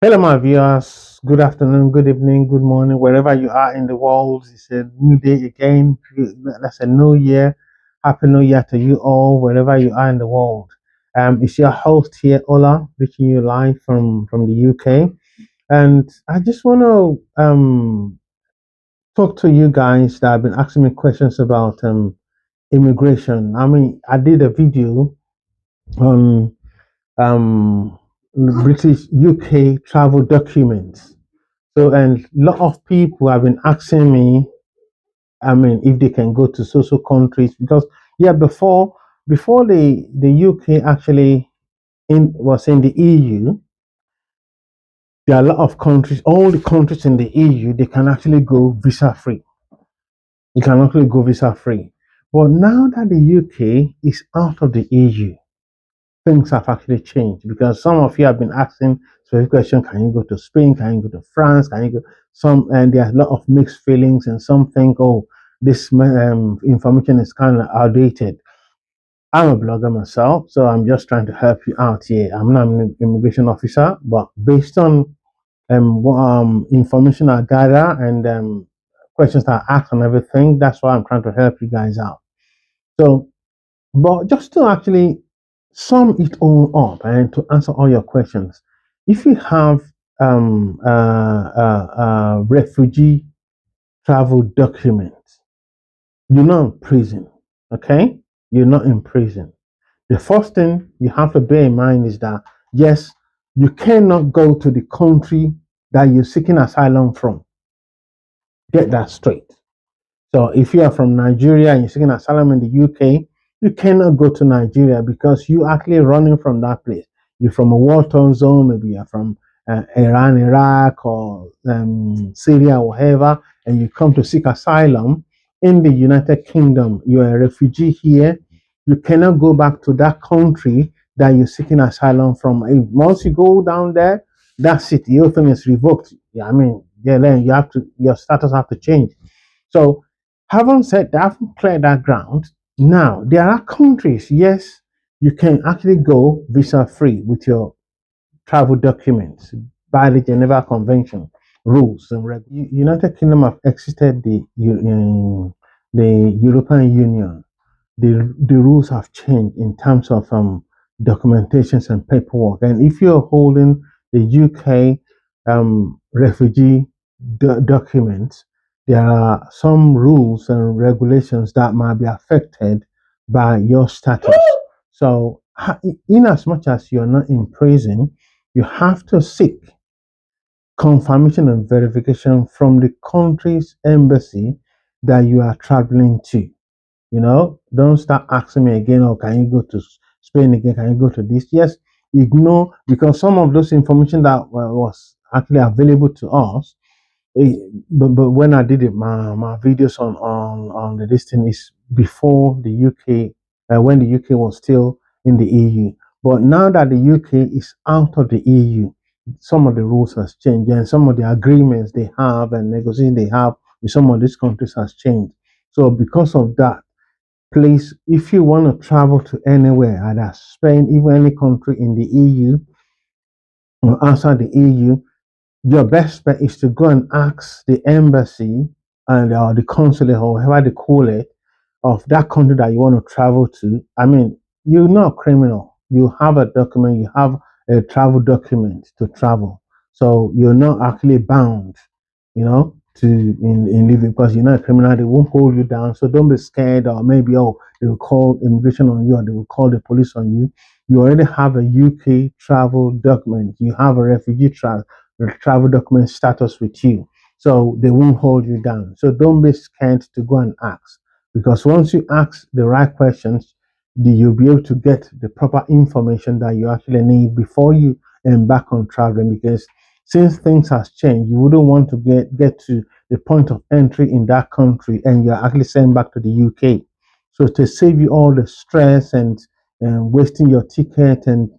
Hello, my viewers. Good afternoon, good evening, good morning, wherever you are in the world. It's a new day again. That's a new year. Happy New Year to you all, wherever you are in the world. It's your host here, Ola, reaching you live from the UK. And I just want to talk to you guys that have been asking me questions about immigration. I mean, I did a video on um, British UK travel documents. So, and a lot of people have been asking me, I mean, if they can go to social countries because, yeah, before the UK actually was in the EU, there are a lot of countries, all the countries in the EU, they can actually go visa free. You can actually go visa free. But now that the UK is out of the EU, things have actually changed because some of you have been asking specific question, can you go to Spain, can you go to France, can you go some, and there are a lot of mixed feelings, and some think, oh, this information is kind of outdated. I'm a blogger myself, so I'm just trying to help you out here. I'm not an immigration officer, but based on information I gather and questions that I ask and everything, that's why I'm trying to help you guys out. So, but just to actually sum it all up and to answer all your questions, if you have refugee travel documents, you're not in prison, okay? You're not in prison. The first thing you have to bear in mind is that, yes, you cannot go to the country that you're seeking asylum from. Get that straight. So if you are from Nigeria and you're seeking asylum in the UK, you cannot go to Nigeria because you're actually running from that place. You're from a war-torn zone, maybe you're from Iran, Iraq, or Syria, or whatever, and you come to seek asylum in the United Kingdom. You're a refugee here. You cannot go back to that country that you're seeking asylum from. Once you go down there, that's it. Your thing is revoked. Yeah, I mean, yeah, then you have to, your status have to change. So, having said that, having cleared that ground, now there are countries, yes, you can actually go visa free with your travel documents by the Geneva Convention rules and United Kingdom have exited the European Union. The rules have changed in terms of documentations and paperwork. And if you're holding the UK refugee documents, there are some rules and regulations that might be affected by your status. So, in as much as you're not in prison, you have to seek confirmation and verification from the country's embassy that you are traveling to. You know, don't start asking me again, oh, can you go to Spain again? Can you go to this? Yes, ignore because some of those information that was actually available to us Eh, but when I did it, my videos on the listing is before the UK, when the UK was still in the EU. But now that the UK is out of the EU, some of the rules has changed, and some of the agreements they have and negotiations they have with some of these countries has changed. So because of that, please, if you want to travel to anywhere, either Spain, even any country in the EU or outside the EU, your best bet is to go and ask the embassy and the consulate or whatever they call it of that country that you want to travel to. I mean, you're not a criminal. You have a document, you have a travel document to travel. So you're not actually bound, to in living because you're not a criminal. They won't hold you down. So don't be scared or maybe, oh, they will call immigration on you or they will call the police on you. You already have a UK travel document. You have a refugee travel document status with you. So they won't hold you down. So don't be scared to go and ask because once you ask the right questions, you'll be able to get the proper information that you actually need before you embark on traveling. Because since things has changed, you wouldn't want to get to the point of entry in that country and you're actually sent back to the UK. So to save you all the stress and wasting your ticket and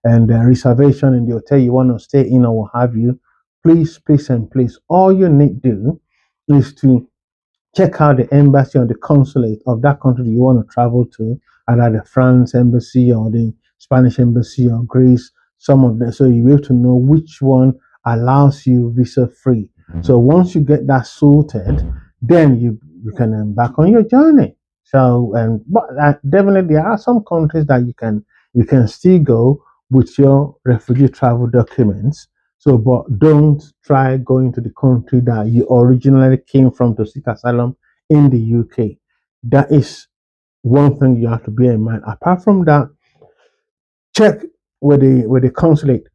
reservation in the hotel you want to stay in or what have you, please and please, all you need to do is to check out the embassy or the consulate of that country you want to travel to, either the France embassy or the Spanish embassy or Greece. some of them, so you'll be able to know which one allows you visa free. So once you get that sorted, then you can embark on your journey. So and but definitely there are some countries that you can still go with your refugee travel documents. So, but don't try going to the country that you originally came from to seek asylum in the UK. That is one thing you have to bear in mind. Apart from that, check with the consulate.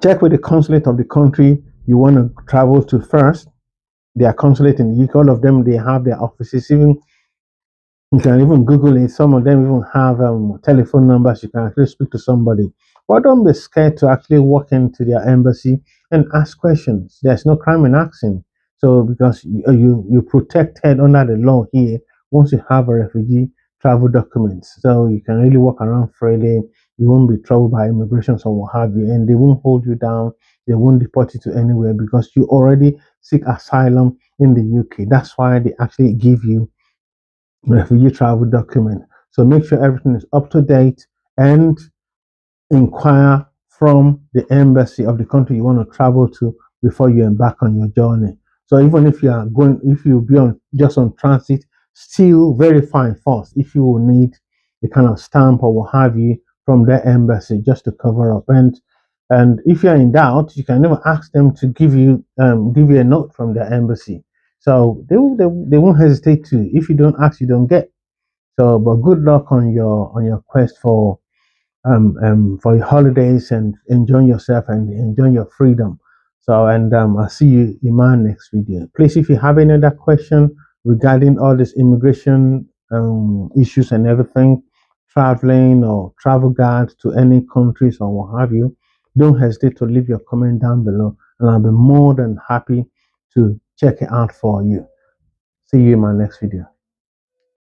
Check with the consulate of the country you want to travel to first. Their consulate in the UK, all of them, they have their offices. Even you can even Google it. Some of them even have telephone numbers. You can actually speak to somebody. But don't be scared to actually walk into their embassy and ask questions. There's no crime in asking. So because you protected under the law here once you have a refugee travel documents. So you can really walk around freely. You won't be troubled by immigration or what have you, and they won't hold you down. They won't deport you to anywhere because you already seek asylum in the UK. That's why they actually give you refugee travel document. So make sure everything is up to date and inquire from the embassy of the country you want to travel to before you embark on your journey. So even if you are going, if you be on just on transit, still verify first if you will need the kind of stamp or what have you from their embassy just to cover up. And if you're in doubt, you can never ask them to give you a note from their embassy. So they won't hesitate to. If you don't ask, you don't get. So, but good luck on your quest for your holidays and enjoying yourself and enjoying your freedom. So, and I'll see you in my next video. Please, if you have any other question regarding all this immigration issues and everything, traveling or travel guides to any countries or what have you, don't hesitate to leave your comment down below, and I'll be more than happy to check it out for you. See you in my next video.